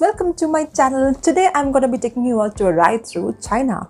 Welcome to my channel. Today I'm going to be taking you all to a ride through China.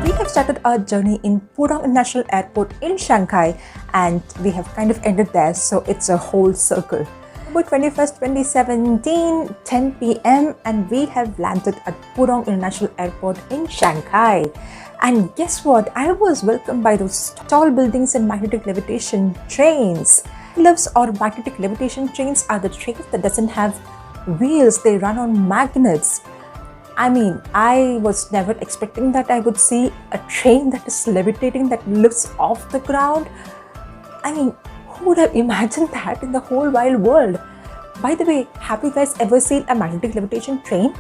We have started our journey in Pudong International Airport in Shanghai and we have kind of ended there, so it's a whole circle. October 21st, 2017, 10 p.m. and we have landed at Pudong International Airport in Shanghai. And guess what? I was welcomed by those tall buildings and magnetic levitation trains. Lifts or magnetic levitation trains are the trains that doesn't have wheels, they run on magnets. I mean, I was never expecting that I would see a train that is levitating, that lifts off the ground. I mean, who would have imagined that in the whole wide world? By the way, have you guys ever seen a magnetic levitation train?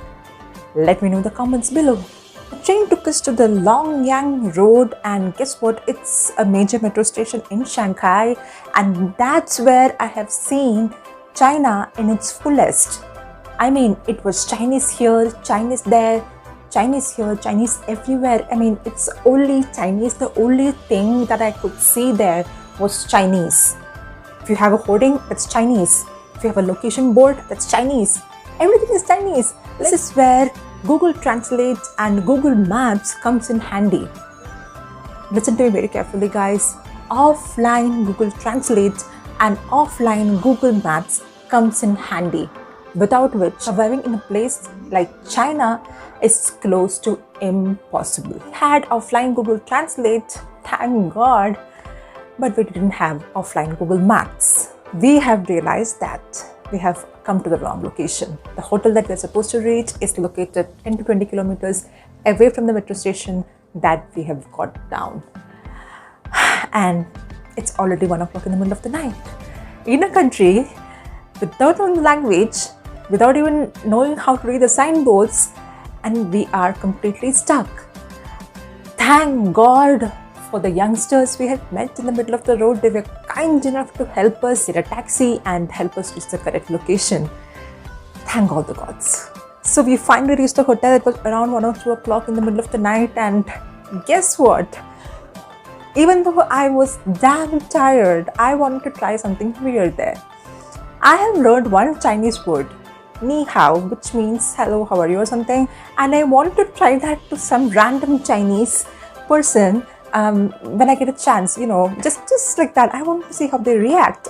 Let me know in the comments below. The train took us to the Longyang Road, and guess what? It's a major metro station in Shanghai, and that's where I have seen China in its fullest. I mean, it was Chinese here, Chinese there, Chinese here, Chinese everywhere. I mean, it's only Chinese. The only thing that I could see there was Chinese. If you have a hoarding, that's Chinese. If you have a location board, that's Chinese. Everything is Chinese. This is where Google Translate and Google Maps comes in handy. Listen to me very carefully, guys. Offline Google Translate and offline Google Maps comes in handy, without which surviving in a place like China is close to impossible. We had offline Google Translate, thank God, but we didn't have offline Google Maps. We have realized that we have come to the wrong location. The hotel that we're supposed to reach is located 10 to 20 kilometers away from the metro station that we have got down. And it's already 1 o'clock in the middle of the night. In a country without knowing the language, without even knowing how to read the signboards, and we are completely stuck. Thank God for the youngsters we had met in the middle of the road. They were kind enough to help us get a taxi and help us reach the correct location. Thank all the gods. So we finally reached the hotel. It was around 1 or 2 o'clock in the middle of the night, and guess what? Even though I was damn tired, I wanted to try something weird there. I have learned one Chinese word, ni hao, which means hello, how are you or something, and I want to try that to some random Chinese person when I get a chance, just like that. I want to see how they react.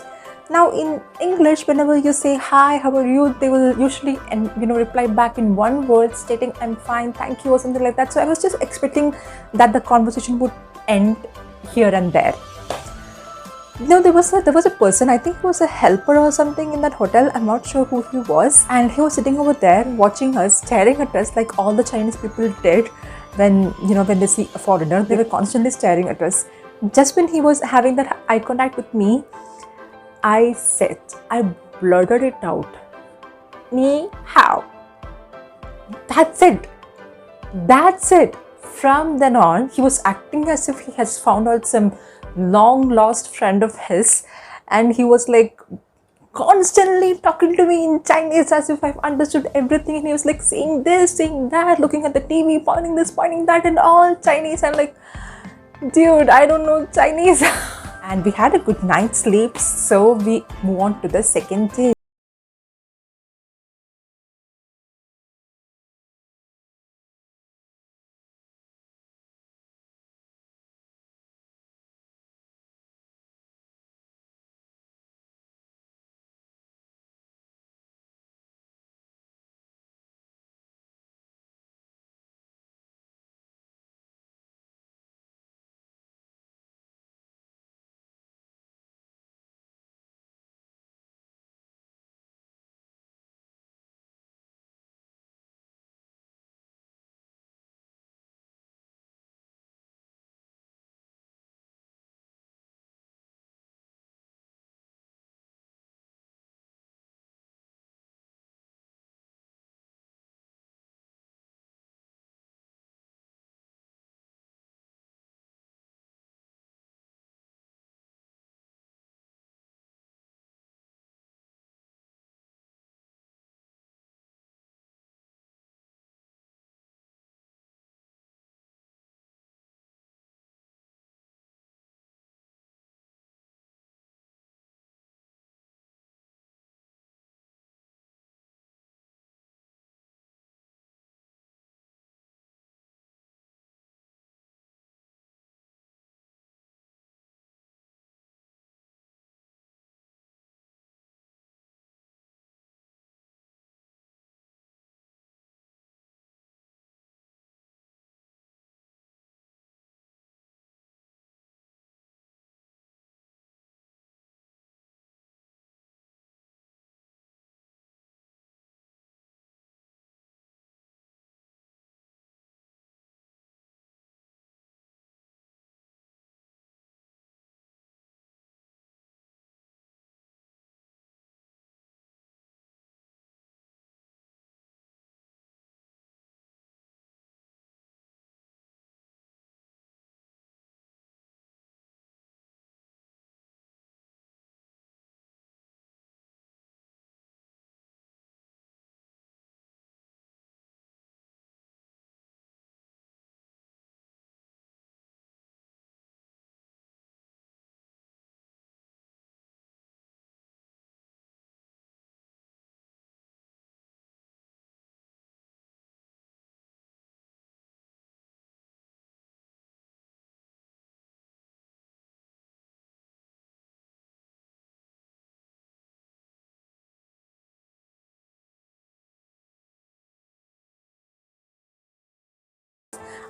Now in English, whenever you say hi, how are you, they will usually reply back in one word stating I'm fine, thank you or something like that. So I was just expecting that the conversation would end here and there. No, there was a person, I think he was a helper or something in that hotel. I'm not sure who he was, and he was sitting over there watching us, staring at us like all the Chinese people did when they see a foreigner. They were constantly staring at us. Just when he was having that eye contact with me, I blurted it out, ni hao. That's it. From then on, he was acting as if he has found out some long lost friend of his, and he was like constantly talking to me in Chinese as if I've understood everything, and he was like saying this, saying that, looking at the TV, pointing this, pointing that, and all Chinese. I'm like, dude, I don't know Chinese. And we had a good night's sleep, so we move on to the second day.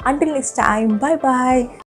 Until next time, bye bye.